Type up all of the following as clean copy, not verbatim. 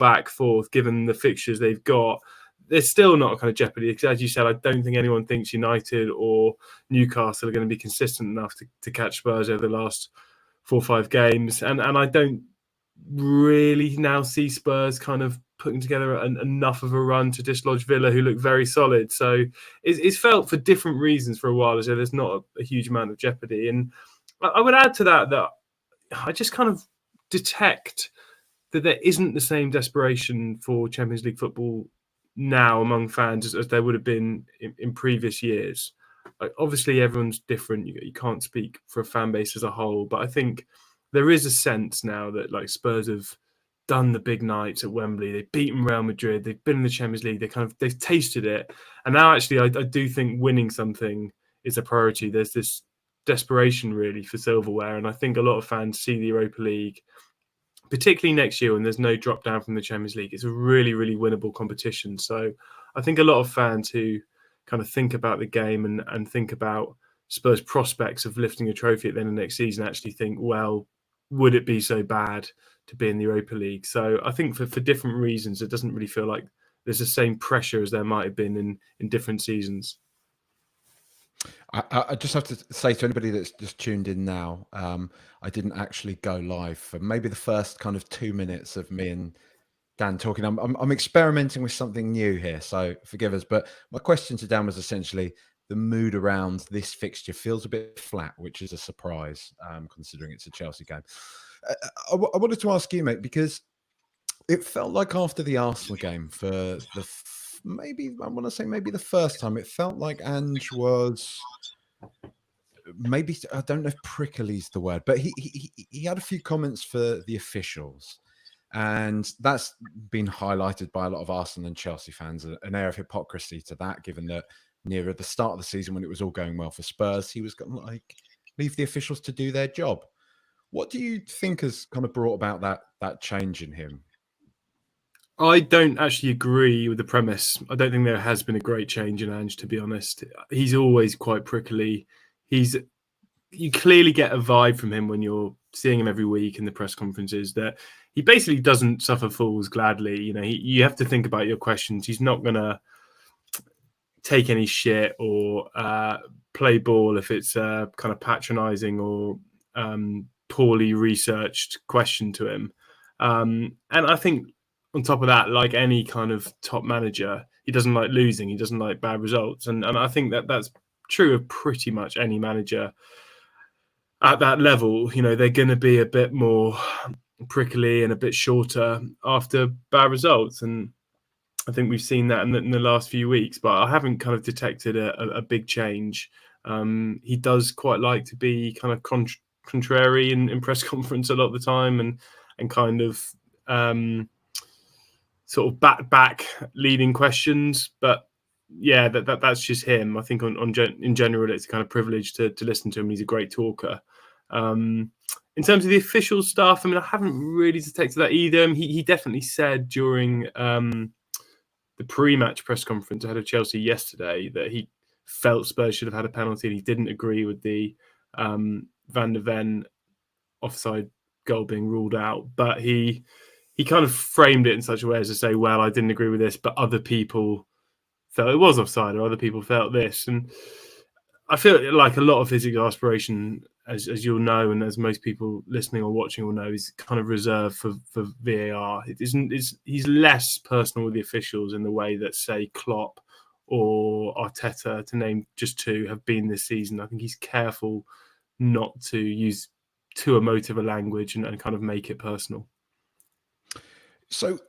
back, forth, given the fixtures they've got, there's still not a kind of jeopardy. Because as you said, I don't think anyone thinks United or Newcastle are going to be consistent enough to catch Spurs over the last 4 or 5 games. And I don't really now see Spurs kind of putting together enough of a run to dislodge Villa, who look very solid. So it's felt for different reasons for a while as though there's not a huge amount of jeopardy. And I would add to that I just kind of detect that there isn't the same desperation for Champions League football now among fans as there would have been in previous years. Obviously, everyone's different. You can't speak for a fan base as a whole, but I think there is a sense now that like Spurs have done the big nights at Wembley. They've beaten Real Madrid. They've been in the Champions League. They've tasted it, and now actually I do think winning something is a priority. There's this desperation really for silverware, and I think a lot of fans see the Europa League, particularly next year when there's no drop down from the Champions League. It's a really, really winnable competition. So I think a lot of fans who kind of think about the game and think about Spurs' prospects of lifting a trophy at the end of next season actually think, well, would it be so bad to be in the Europa League? So I think for different reasons, it doesn't really feel like there's the same pressure as there might have been in different seasons. I just have to say to anybody that's just tuned in now, I didn't actually go live for maybe the first kind of 2 minutes of me and Dan talking. I'm experimenting with something new here, so forgive us. But my question to Dan was essentially the mood around this fixture feels a bit flat, which is a surprise considering it's a Chelsea game. I wanted to ask you, mate, because it felt like after the Arsenal game for the maybe the first time, it felt like Ange was maybe, I don't know if prickly is the word, but he had a few comments for the officials, and that's been highlighted by a lot of Arsenal and Chelsea fans, an air of hypocrisy to that, given that nearer the start of the season when it was all going well for Spurs, he was going to like leave the officials to do their job. What do you think has kind of brought about that change in him? I don't actually agree with the premise. I don't think there has been a great change in Ange, to be honest. He's always quite prickly. You clearly get a vibe from him when you're seeing him every week in the press conferences that he basically doesn't suffer fools gladly. You know, you have to think about your questions. He's not going to take any shit or play ball if it's kind of patronizing or poorly researched question to him. And I think on top of that, like any kind of top manager, he doesn't like losing. He doesn't like bad results. And I think that's true of pretty much any manager at that level. You know, they're going to be a bit more prickly and a bit shorter after bad results. And I think we've seen that in the last few weeks, but I haven't kind of detected a big change. He does quite like to be kind of contrary in press conference a lot of the time and kind of sort of back leading questions. But yeah, that's just him. I think in general, it's a kind of privilege to listen to him. He's a great talker. In terms of the official stuff, I mean, I haven't really detected that either. He definitely said during the pre-match press conference ahead of Chelsea yesterday that he felt Spurs should have had a penalty, and he didn't agree with the Van der Ven offside goal being ruled out. But he kind of framed it in such a way as to say, well, I didn't agree with this, but other people felt it was offside, or other people felt this. And I feel like a lot of his exasperation, as you'll know, and as most people listening or watching will know, is kind of reserved for VAR. He's less personal with the officials in the way that, say, Klopp or Arteta, to name just two, have been this season. I think he's careful not to use too emotive a language and kind of make it personal. So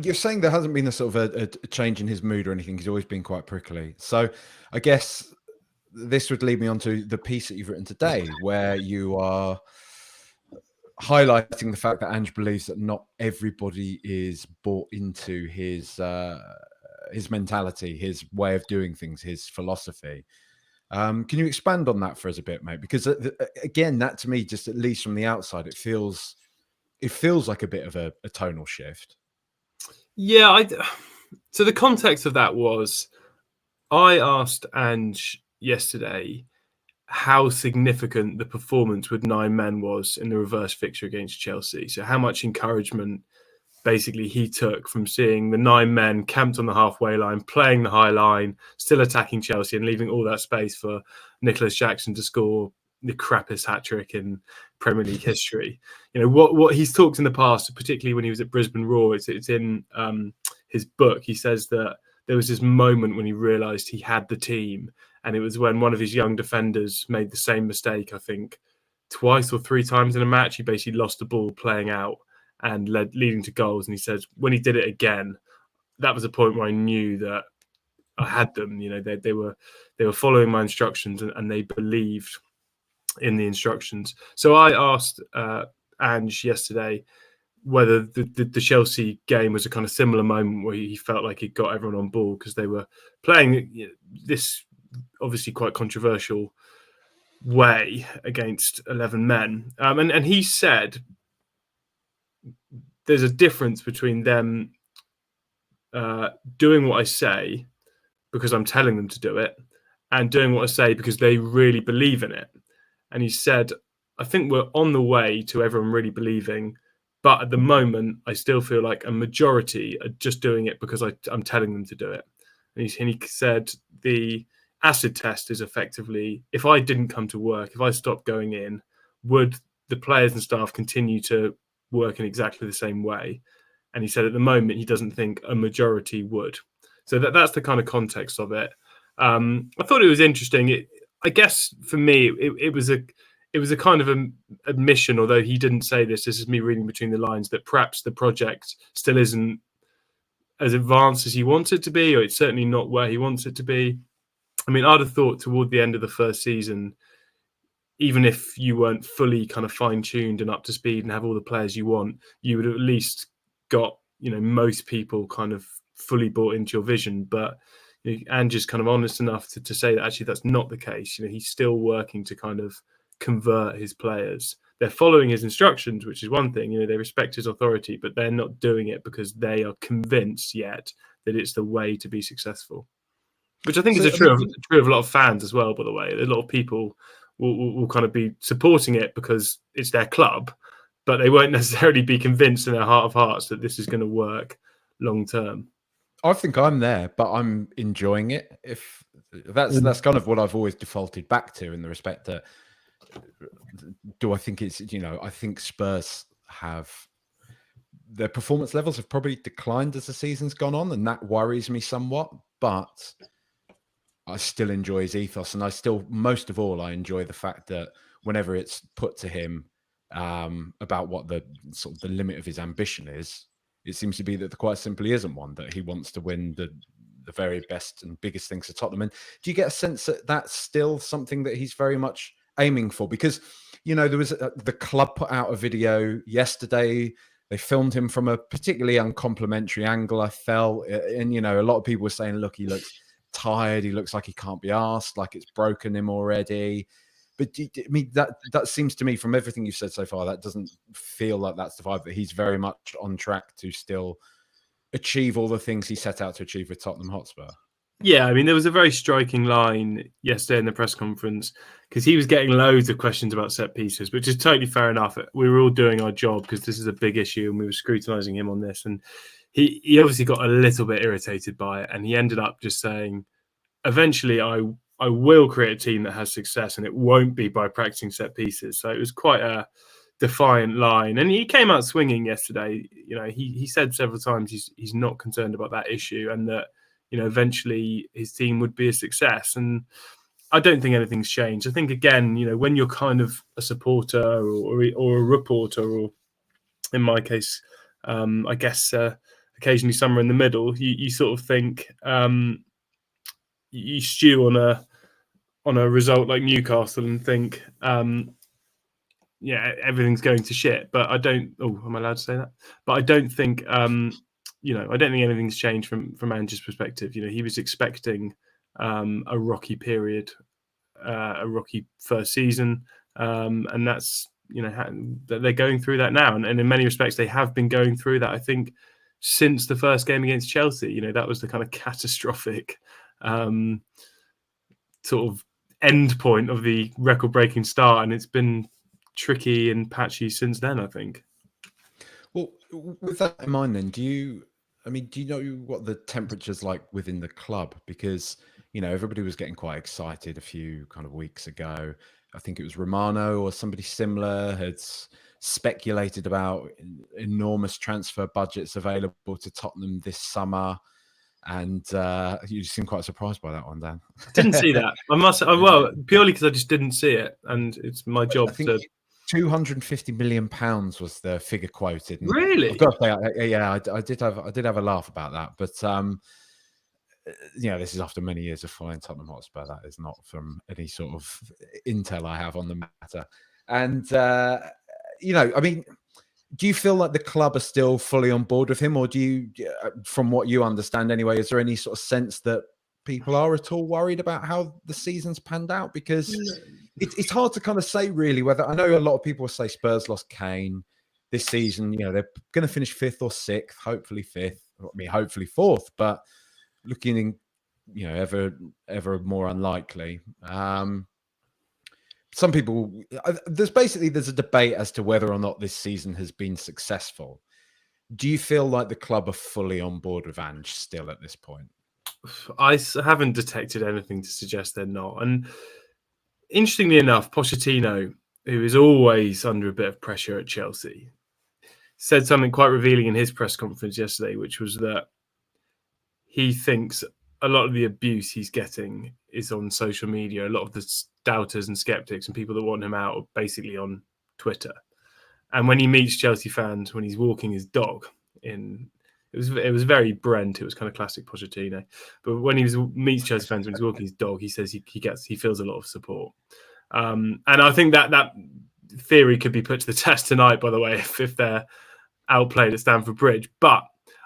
you're saying there hasn't been a sort of a change in his mood or anything. He's always been quite prickly. So I guess this would lead me on to the piece that you've written today, where you are highlighting the fact that Ange believes that not everybody is bought into his mentality, his way of doing things, his philosophy. Can you expand on that for us a bit, mate? Because again, that to me, just at least from the outside, it feels like a bit of a tonal shift. Yeah. So the context of that was, I asked Ange yesterday how significant the performance with 9 men was in the reverse fixture against Chelsea. So how much encouragement basically he took from seeing the 9 men camped on the halfway line, playing the high line, still attacking Chelsea and leaving all that space for Nicholas Jackson to score the crappiest hat-trick in Premier League history. You know, what he's talked in the past, particularly when he was at Brisbane Roar, it's in his book. He says that there was this moment when he realised he had the team, and it was when one of his young defenders made the same mistake, I think, twice or 3 times in a match. He basically lost the ball playing out and leading to goals. And he says when he did it again, that was a point where I knew that I had them. You know, they were following my instructions and they believed in the instructions. So I asked Ange yesterday whether the Chelsea game was a kind of similar moment where he felt like he got everyone on board, because they were playing this obviously quite controversial way against 11 men. And he said there's a difference between them doing what I say because I'm telling them to do it, and doing what I say because they really believe in it. And he said, I think we're on the way to everyone really believing, but at the moment, I still feel like a majority are just doing it because I'm telling them to do it. And he said the acid test is effectively, if I didn't come to work, if I stopped going in, would the players and staff continue to work in exactly the same way? And he said at the moment, he doesn't think a majority would. So that's the kind of context of it. I thought it was interesting. I guess for me, it was a kind of an admission, although he didn't say this. This is me reading between the lines, that perhaps the project still isn't as advanced as he wants it to be, or it's certainly not where he wants it to be. I mean, I'd have thought toward the end of the first season, even if you weren't fully kind of fine-tuned and up to speed and have all the players you want, you would have at least got, most people kind of fully bought into your vision. But Ange is kind of honest enough to say that actually that's not the case. He's still working to kind of convert his players. They're following his instructions, which is one thing. They respect his authority, but they're not doing it because they are convinced yet that it's the way to be successful. Which I think is true of a lot of fans as well, by the way. A lot of people will kind of be supporting it because it's their club, but they won't necessarily be convinced in their heart of hearts that this is going to work long term. I think I'm there, but I'm enjoying it. If that's kind of what I've always defaulted back to, in the respect that, do I think it's, I think Spurs have, their performance levels have probably declined as the season's gone on, and that worries me somewhat, but I still enjoy his ethos, and most of all, I enjoy the fact that whenever it's put to him about what the sort of the limit of his ambition is, it seems to be that there quite simply isn't one, that he wants to win the very best and biggest things for Tottenham. And do you get a sense that that's still something that he's very much aiming for? Because, there was the club put out a video yesterday. They filmed him from a particularly uncomplimentary angle, I felt. And, a lot of people were saying, look, he looks tired. He looks like he can't be asked, like it's broken him already. But that seems to me, from everything you've said so far, that doesn't feel like that's the vibe, that he's very much on track to still achieve all the things he set out to achieve with Tottenham Hotspur. Yeah, I mean, there was a very striking line yesterday in the press conference, because he was getting loads of questions about set pieces, which is totally fair enough. We were all doing our job because this is a big issue, and we were scrutinising him on this. And he obviously got a little bit irritated by it, and he ended up just saying, eventually I will create a team that has success, and it won't be by practicing set pieces. So it was quite a defiant line, and he came out swinging yesterday. He said several times he's not concerned about that issue, and that eventually his team would be a success. And I don't think anything's changed. I think, again, when you're kind of a supporter or a reporter, or in my case, I guess occasionally somewhere in the middle, you sort of think you stew on a result like Newcastle and think, everything's going to shit. But I don't. Oh, am I allowed to say that? But I don't think. I don't think anything's changed from Ange's perspective. He was expecting a rocky period, a rocky first season, and that's they're going through that now. And in many respects, they have been going through that. I think since the first game against Chelsea, that was the kind of catastrophic sort of end point of the record-breaking start, and it's been tricky and patchy since then, I think. Well, with that in mind, then, do you know what the temperature's like within the club? Because, everybody was getting quite excited a few kind of weeks ago. I think it was Romano or somebody similar had speculated about enormous transfer budgets available to Tottenham this summer. And you seem quite surprised by that one, Dan. Didn't see that. I must. Well, purely because I just didn't see it, and it's my job I think to. £250 million was the figure quoted. And Really? I've got to say, yeah, I did have a laugh about that, but this is after many years of following Tottenham Hotspur. That is not from any sort of intel I have on the matter. And do you feel like the club are still fully on board with him, or do you, from what you understand anyway, is there any sort of sense that people are at all worried about how the season's panned out? Because it's hard to kind of say really whether, I know a lot of people say Spurs lost Kane this season. They're going to finish 5th or 6th, hopefully 5th. I mean, hopefully 4th, but looking in, ever more unlikely. Some people, there's a debate as to whether or not this season has been successful. Do you feel like the club are fully on board with Ange still at this point? I haven't detected anything to suggest they're not. And interestingly enough, Pochettino, who is always under a bit of pressure at Chelsea, said something quite revealing in his press conference yesterday, which was that he thinks a lot of the abuse he's getting is on social media. A lot of the doubters and skeptics and people that want him out are basically on Twitter. And when he meets Chelsea fans, when he's walking his dog it was very Brent. It was kind of classic Pochettino. But when he meets Chelsea fans, when he's walking his dog, he says he feels a lot of support. And I think that theory could be put to the test tonight, by the way, if they're outplayed at Stamford Bridge. But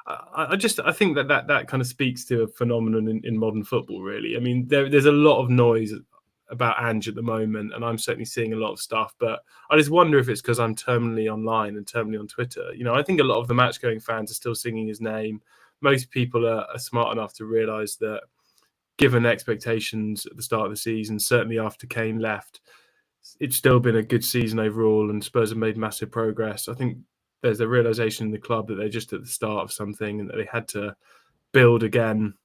I think that kind of speaks to a phenomenon in modern football, really. I mean, there's a lot of noise about Ange at the moment, and I'm certainly seeing a lot of stuff, but I just wonder if it's because I'm terminally online and terminally on Twitter. I think a lot of the match-going fans are still singing his name. Most people are smart enough to realise that, given expectations at the start of the season, certainly after Kane left, it's still been a good season overall, and Spurs have made massive progress. I think there's a realisation in the club that they're just at the start of something and that they had to build again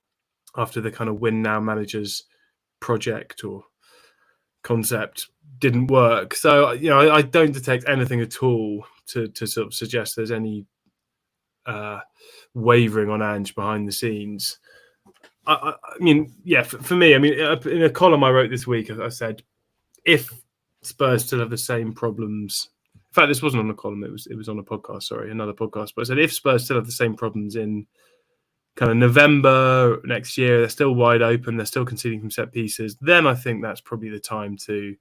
after the kind of win now managers project or concept didn't work. So, I don't detect anything at all to sort of suggest there's any wavering on Ange behind the scenes. I mean, yeah, for me, I mean, in a column I wrote this week, I said, if Spurs still have the same problems. In fact, this wasn't on a column, it was on a podcast, sorry, another podcast. But I said, if Spurs still have the same problems in kind of November next year, they're still wide open, they're still conceding from set pieces, then I think that's probably the time to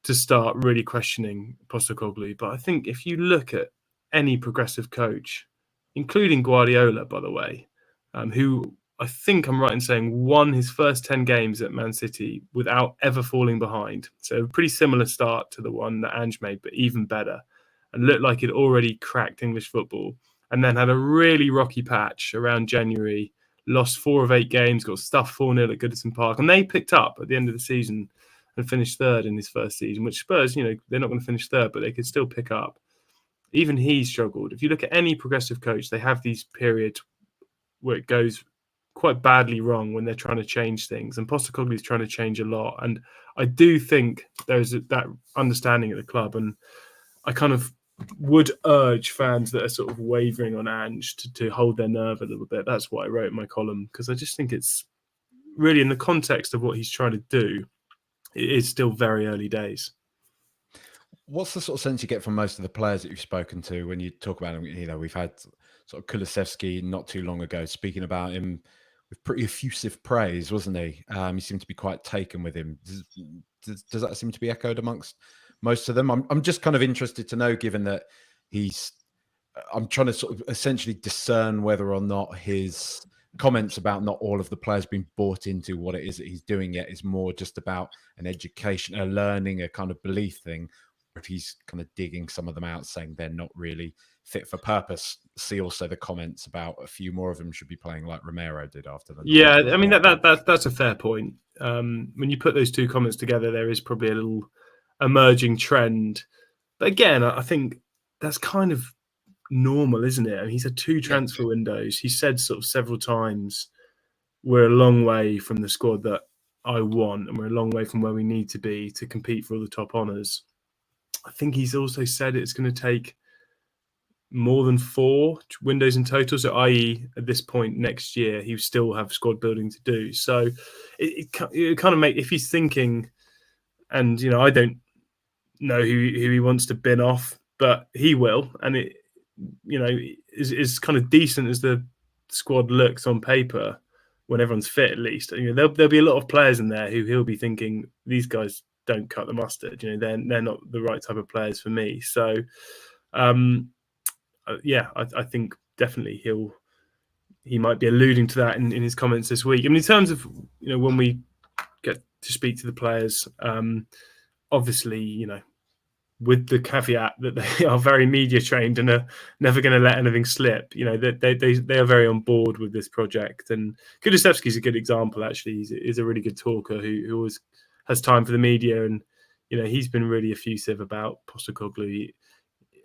start really questioning Postecoglou. But I think if you look at any progressive coach, including Guardiola, by the way, who I think I'm right in saying won his first 10 games at Man City without ever falling behind. So a pretty similar start to the one that Ange made, but even better, and looked like he'd already cracked English football, and then had a really rocky patch around January, lost 4 of 8 games, got stuffed 4-0 at Goodison Park, and they picked up at the end of the season and finished 3rd in his first season, which Spurs, they're not going to finish 3rd, but they could still pick up. Even he struggled. If you look at any progressive coach, they have these periods where it goes quite badly wrong when they're trying to change things, and Postecoglou is trying to change a lot. And I do think there's that understanding at the club, and I kind of would urge fans that are sort of wavering on Ange to hold their nerve a little bit. That's what I wrote in my column, because I just think it's really, in the context of what he's trying to do, it is still very early days. What's the sort of sense you get from most of the players that you've spoken to when you talk about him? We've had sort of Kulusevski not too long ago speaking about him with pretty effusive praise, wasn't he? He seemed to be quite taken with him. Does that seem to be echoed amongst most of them? I'm just kind of interested to know, given that I'm trying to sort of essentially discern whether or not his comments about not all of the players being bought into what it is that he's doing yet is more just about an education, a learning, a kind of belief thing, if he's kind of digging some of them out, saying they're not really fit for purpose. See also the comments about a few more of them should be playing like Romero did after the Yeah, Nottingham I mean result. that's a fair point. When you put those two comments together, there is probably a little emerging trend. But again, I think that's kind of normal, isn't it? I mean, he's had two transfer windows. He said sort of several times, we're a long way from the squad that I want, and we're a long way from where we need to be to compete for all the top honours. I think he's also said it's going to take more than 4 windows in total. So, i.e., at this point next year, he still have squad building to do. So, it kind of make, if he's thinking, and I don't know who he wants to bin off, but he will, and it is kind of decent as the squad looks on paper when everyone's fit, at least. There'll be a lot of players in there who he'll be thinking, these guys don't cut the mustard. They're not the right type of players for me. So, I think definitely he might be alluding to that in his comments this week. I mean, in terms of when we get to speak to the players, obviously with the caveat that they are very media trained and are never going to let anything slip. They are very on board with this project. And Kulusevski is a good example. Actually, he's a really good talker who always has time for the media, and he's been really effusive about Postecoglou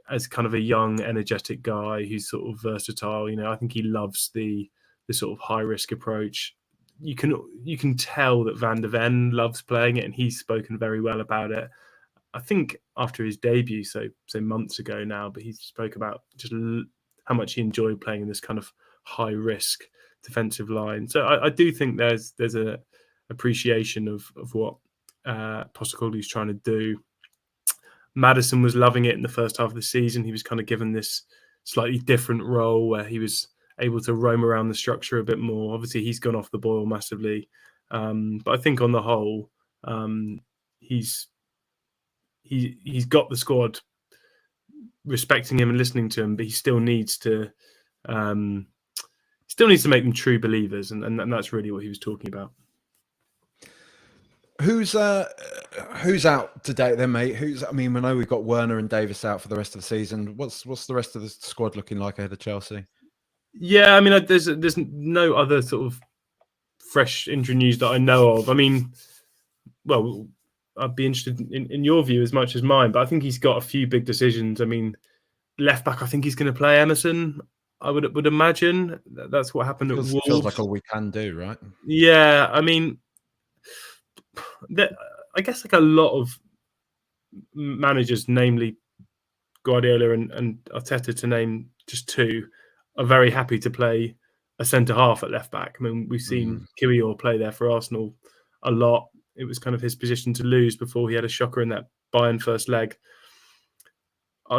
as kind of a young, energetic guy who's sort of versatile. I think he loves the sort of high risk approach. You can tell that Van der Ven loves playing it, and he's spoken very well about it. I think after his debut, so months ago now, but he spoke about just how much he enjoyed playing in this kind of high risk defensive line. So I do think there's a appreciation of what Postecoglou is trying to do. Maddison was loving it in the first half of the season. He was kind of given this slightly different role where he was able to roam around the structure a bit more. Obviously, he's gone off the boil massively, but I think on the whole, he's got the squad respecting him and listening to him, but he still needs to make them true believers, and that's really what he was talking about. Who's out today then, mate? I mean, we know we've got Werner and Davis out for the rest of the season. What's the rest of the squad looking like ahead of Chelsea? Yeah, I mean, there's no other sort of fresh injury news that I know of. I mean, well, I'd be interested in your view as much as mine, but I think he's got a few big decisions. I mean, left back, I think he's going to play Emerson. I would imagine that's what happened at Wolves. Feels like all we can do, right? Yeah, I mean, I guess like a lot of managers, namely Guardiola and Arteta, to name just two, are very happy to play a centre half at left back. I mean, we've seen Kiwior play there for Arsenal a lot. It was kind of his position to lose before he had a shocker in that Bayern first leg.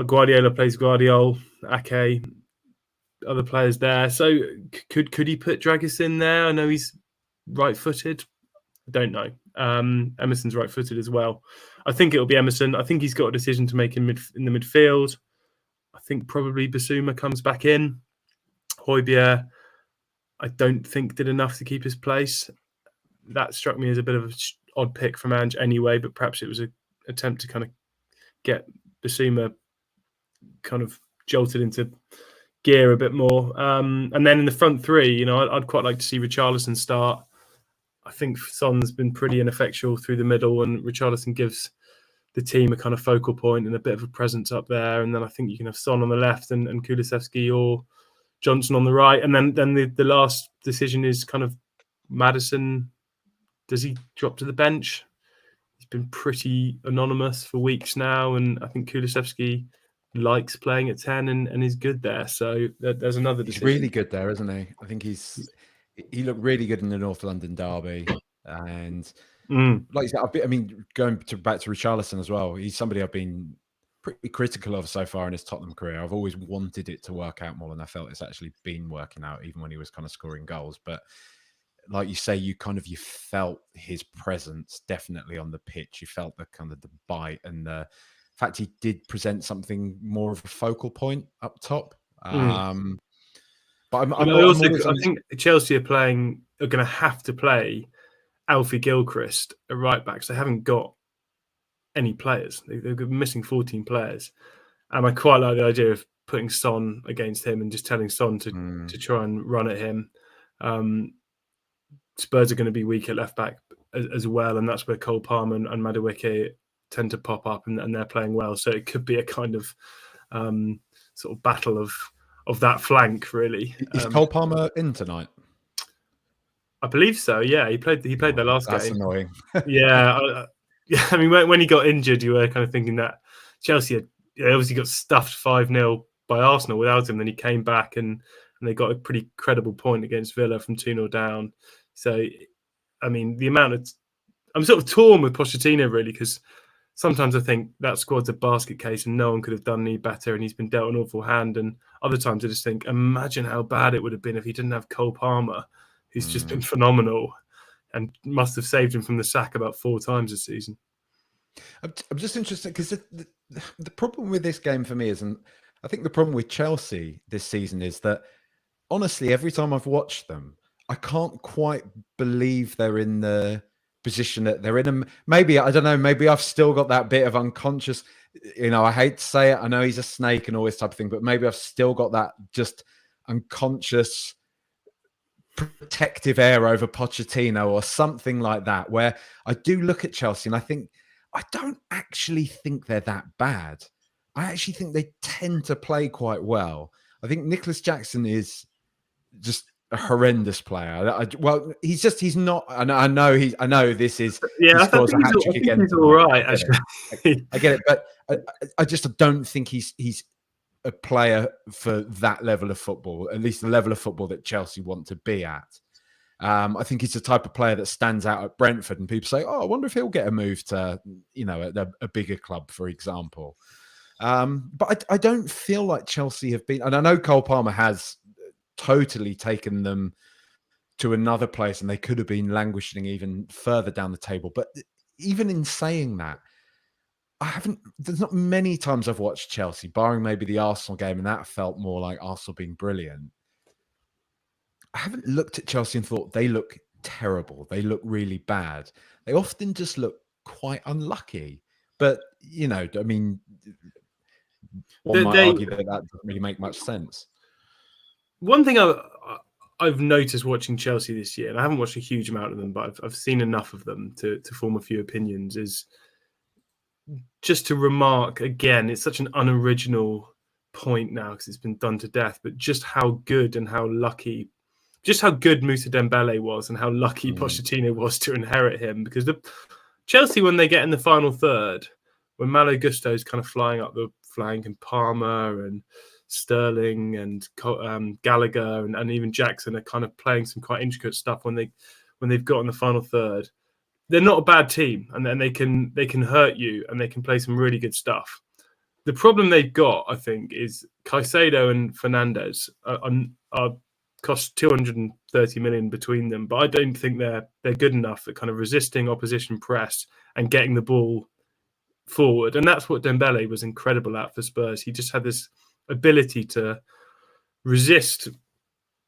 Guardiola plays Guardiola, Ake, other players there. So could he put Dragic in there? I know he's right-footed. I don't know. Emerson's right-footed as well. I think it'll be Emerson. I think he's got a decision to make in the midfield. I think probably Basuma comes back in. Højbjerg, I don't think did enough to keep his place. That struck me as a bit of an odd pick from Ange anyway, but perhaps it was an attempt to kind of get Basuma kind of jolted into gear a bit more. And then in the front three, I'd quite like to see Richarlison start. I think Son's been pretty ineffectual through the middle, and Richarlison gives the team a kind of focal point and a bit of a presence up there. And then I think you can have Son on the left and Kulusevski or Johnson on the right. And then the last decision is kind of Maddison. Does he drop to the bench? He's been pretty anonymous for weeks now, and I think Kulusevski likes playing at 10 and is good there. So there's another decision. He's really good there, isn't he? I think he looked really good in the North London derby. And like you said, I mean, going back to Richarlison as well, he's somebody I've been pretty critical of so far in his Tottenham career. I've always wanted it to work out more than I felt it's actually been working out, even when he was kind of scoring goals. But like you say, you felt his presence definitely on the pitch. You felt the kind of the bite and the fact he did present something more of a focal point up top. But I think Chelsea are going to have to play Alfie Gilchrist at right back. So they haven't got any players. They've been missing 14 players. And I quite like the idea of putting Son against him and just telling Son to try and run at him. Spurs are going to be weak at left back as well, and that's where Cole Palmer and Madueke tend to pop up, and they're playing well. So it could be a kind of sort of battle of that flank, really. Is Cole Palmer in tonight? I believe so. Yeah, he played their last game. That's annoying. Yeah, I mean, when he got injured, you were kind of thinking that Chelsea obviously got stuffed 5-0 by Arsenal without him. Then he came back and they got a pretty credible point against Villa from 2-0 down. So, I mean, I'm sort of torn with Pochettino, really, because sometimes I think that squad's a basket case and no one could have done any better, and he's been dealt an awful hand. And other times I just think, imagine how bad it would have been if he didn't have Cole Palmer, who's just been phenomenal and must have saved him from the sack about 4 times this season. I'm just interested because the problem with this game for me is, and I think the problem with Chelsea this season is that, honestly, every time I've watched them, I can't quite believe they're in the position that they're in. Maybe, I don't know, maybe I've still got that bit of unconscious, I hate to say it, I know he's a snake and all this type of thing, but maybe I've still got that just unconscious protective air over Pochettino or something like that, where I do look at Chelsea and I think, I don't actually think they're that bad. I actually think they tend to play quite well. I think Nicholas Jackson is just a horrendous player. He's not. I know this is. Yeah, he scores a hat trick again. He's all right. Actually, I get it, but I just don't think he's a player for that level of football. At least the level of football that Chelsea want to be at. I think he's the type of player that stands out at Brentford, and people say, "Oh, I wonder if he'll get a move to, a bigger club, for example." But I don't feel like Chelsea have been, and I know Cole Palmer has totally taken them to another place, and they could have been languishing even further down the table. But even in saying that, there's not many times I've watched Chelsea, barring maybe the Arsenal game, and that felt more like Arsenal being brilliant. I haven't looked at Chelsea and thought they look terrible. They look really bad. They often just look quite unlucky. But, I mean, one might argue that doesn't really make much sense. One thing I've noticed watching Chelsea this year, and I haven't watched a huge amount of them, but I've seen enough of them to form a few opinions, is just to remark, again, it's such an unoriginal point now because it's been done to death, but just how good and how lucky, just how good Moussa Dembele was and how lucky Pochettino was to inherit him. Because Chelsea, when they get in the final third, when Malo Gusto's kind of flying up the flank and Palmer and Sterling and Gallagher and even Jackson are kind of playing some quite intricate stuff when they've got in the final third, they're not a bad team, and then they can hurt you and they can play some really good stuff. The problem they've got, I think, is Caicedo and Fernandes are cost 230 million between them, but I don't think they're good enough at kind of resisting opposition press and getting the ball forward. And that's what Dembele was incredible at for Spurs. He just had this ability to resist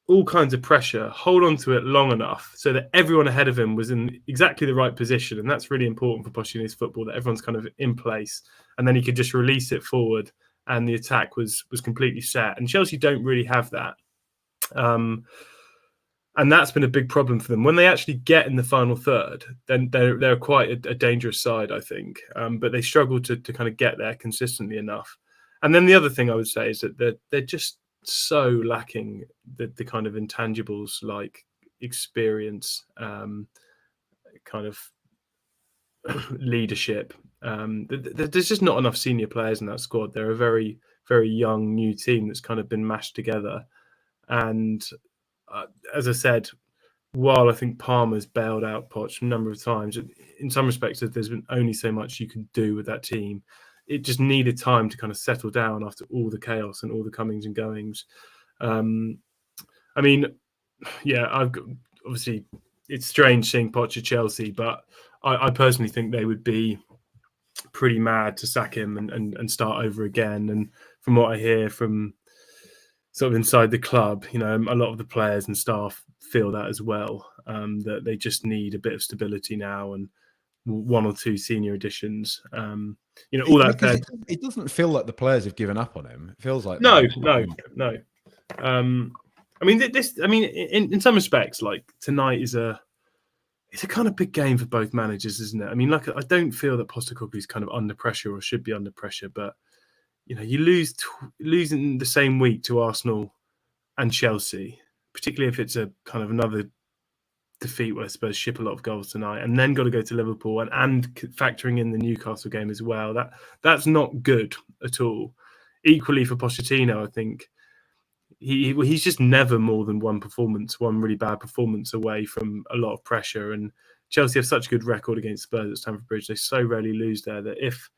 all kinds of pressure, hold on to it long enough so that everyone ahead of him was in exactly the right position. And that's really important for Pochettino's football, that everyone's kind of in place. And then he could just release it forward and the attack was completely set. And Chelsea don't really have that. And that's been a big problem for them. When they actually get in the final third, then they're quite a dangerous side, I think. But they struggle to kind of get there consistently enough. And then the other thing I would say is that they're just so lacking the kind of intangibles like experience, kind of leadership. There's just not enough senior players in that squad. They're a very, very young new team that's kind of been mashed together. And as I said, while I think Palmer's bailed out Poch a number of times, in some respects, there's been only so much you can do with that team. It just needed time to kind of settle down after all the chaos and all the comings and goings. I mean, yeah, obviously it's strange seeing Poch at Chelsea, but I personally think they would be pretty mad to sack him and start over again. And from what I hear from sort of inside the club, a lot of the players and staff feel that as well, that they just need a bit of stability now. And one or two senior additions. All that because said, it doesn't feel like the players have given up on him. It feels like no. In some respects, like tonight it's a kind of big game for both managers, isn't it? I mean, like I don't feel that Postecoglou is kind of under pressure or should be under pressure, but you losing the same week to Arsenal and Chelsea, particularly if it's a kind of another defeat where Spurs ship a lot of goals tonight, and then got to go to Liverpool and factoring in the Newcastle game as well. That's not good at all. Equally for Pochettino, I think he's just never more than one really bad performance away from a lot of pressure. And Chelsea have such a good record against Spurs at Stamford Bridge; they so rarely lose there that if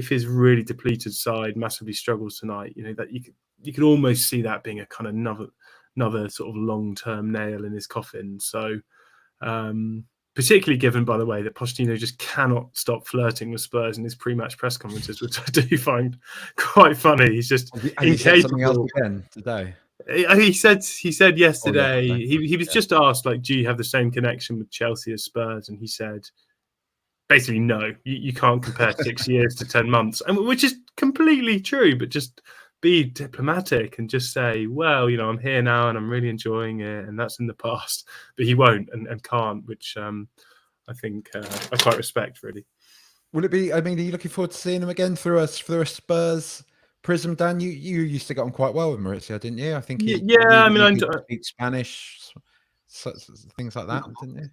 his really depleted side massively struggles tonight, that you could almost see that being a kind of another sort of long-term nail in his coffin. So, particularly given, by the way, that Pochettino just cannot stop flirting with Spurs in his pre-match press conferences, which I do find quite funny. He's just He said something else again today. He said yesterday. Oh, yeah. He was just asked, like, do you have the same connection with Chelsea as Spurs? And he said, basically, no. You can't compare 6 years to 10 months, which is completely true. But just be diplomatic and just say, well, I'm here now and I'm really enjoying it, and that's in the past. But he won't and can't, which I think I quite respect, really. Will it be? I mean, are you looking forward to seeing him again through a Spurs prism? Dan, you used to get on quite well with Maurizio, didn't you? I think he speak Spanish, things like that, didn't you?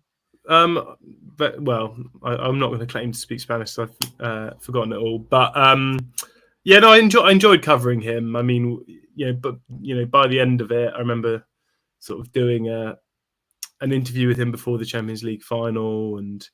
But I'm not going to claim to speak Spanish, so I've forgotten it all. But I enjoyed covering him. I mean, by the end of it, I remember sort of doing an interview with him before the Champions League final, and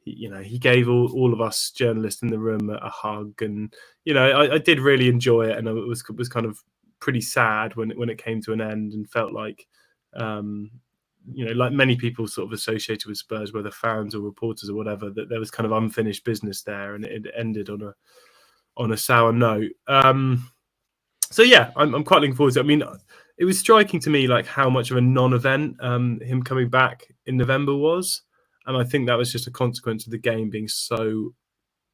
he gave all of us journalists in the room a hug, and I did really enjoy it, and it was kind of pretty sad when it came to an end, and felt like like many people sort of associated with Spurs, whether fans or reporters or whatever, that there was kind of unfinished business there, and it ended on a sour note. So yeah, I'm quite looking forward to it. I mean, it was striking to me like how much of a non-event him coming back in November was, and I think that was just a consequence of the game being so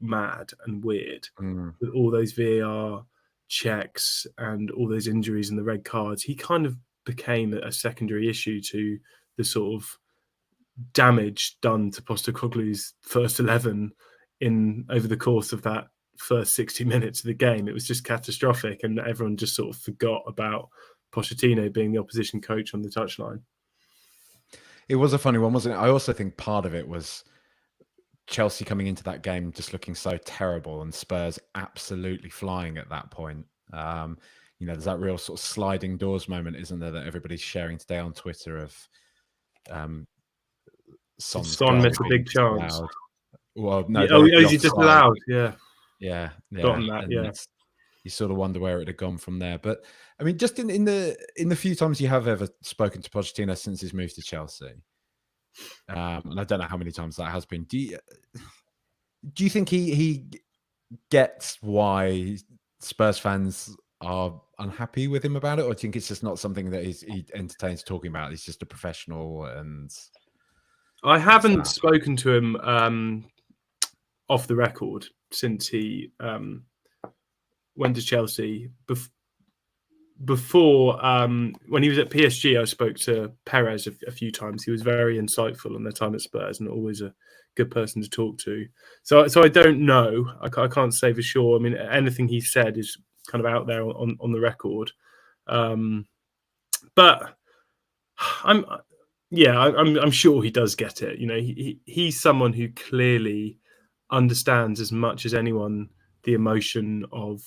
mad and weird with all those VAR checks and all those injuries and the red cards. He kind of became a secondary issue to the sort of damage done to Postecoglou's first 11 over the course of that first 60 minutes of the game. It was just catastrophic, and everyone just sort of forgot about Pochettino being the opposition coach on the touchline. It was a funny one, wasn't it? I also think part of it was Chelsea coming into that game just looking so terrible, and Spurs absolutely flying at that point. There's that real sort of sliding doors moment, isn't there, that everybody's sharing today on Twitter of Son missed a big chance. Well, no. Is he just allowed? Yeah. Gotten that, yeah. You sort of wonder where it had gone from there. But I mean, just in the few times you have ever spoken to Pochettino since his move to Chelsea, and I don't know how many times that has been. Do you think he gets why Spurs fans are unhappy with him about it, or do you think it's just not something that he entertains talking about? He's just a professional, and I haven't spoken to him off the record since he went to Chelsea. Before, when he was at PSG, I spoke to Perez a few times. He was very insightful on their time at Spurs and always a good person to talk to. So I don't know. I can't say for sure. I mean, anything he said is kind of out there on the record. But I'm sure he does get it. He's someone who clearly understands as much as anyone the emotion of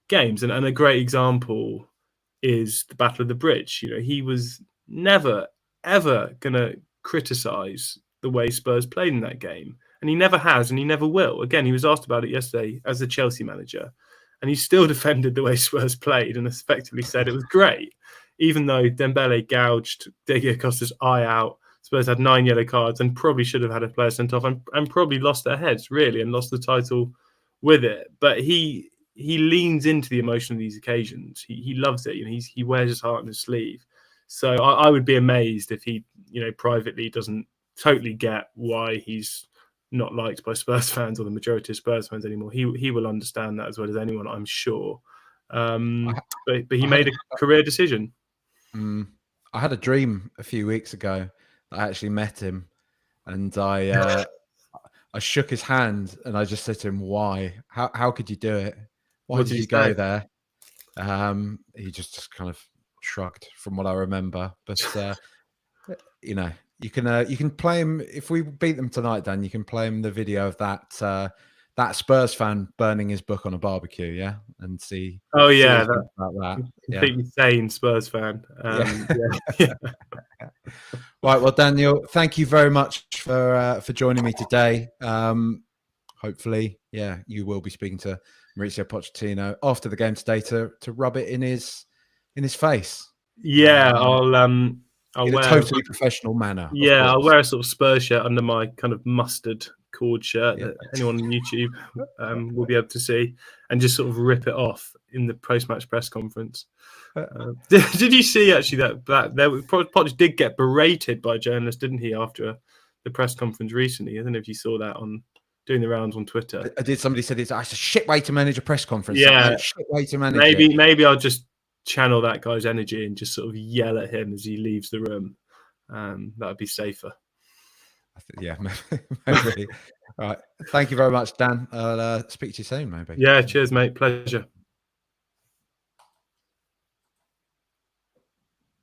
games, and a great example is the Battle of the Bridge. He was never ever going to criticize the way Spurs played in that game, and he never has, and he never will. Again, he was asked about it yesterday as the Chelsea manager, and he still defended the way Spurs played and effectively said it was great, even though Dembele gouged Diego Costa's eye out. Spurs had 9 yellow cards and probably should have had a player sent off, and probably lost their heads, really, and lost the title with it. But he leans into the emotion of these occasions. He loves it. He wears his heart on his sleeve. So I would be amazed if he, privately doesn't totally get why he's not liked by Spurs fans or the majority of Spurs fans anymore. He will understand that as well as anyone, I'm sure. But he made a career decision. I had a dream a few weeks ago that I actually met him, and I shook his hand and I just said to him, "Why? How could you do it? Why What did did he you go say? there?" He just kind of shrugged, from what I remember. But you know, you can play him if we beat them tonight, Dan. You can play him the video of that Spurs fan burning his book on a barbecue, yeah, and see. Oh See what yeah, he thinks about that. completely sane Spurs fan. Yeah. Yeah. Right. Well, Daniel, thank you very much for joining me today. Hopefully, yeah, you will be speaking to Mauricio Pochettino after the game today to rub it in his face. Yeah, I'll In a wear. totally professional manner. Yeah, Of I'll course. wear a sort of Spurs shirt under my kind of mustard cord shirt Yeah. that anyone on YouTube will be able to see, and just sort of rip it off in the post-match press conference. Did you see actually that Poch did get berated by journalists, didn't he, after the press conference recently? I don't know if you saw that on doing the rounds on Twitter. I did. Somebody said it's a shit way to manage a press conference. Yeah, shit way to manage it. Maybe I'll just channel that guy's energy and just sort of yell at him as he leaves the room. That would be safer. Yeah, maybe. All right. Thank you very much, Dan. I'll speak to you soon, maybe. Yeah, cheers, mate. Pleasure.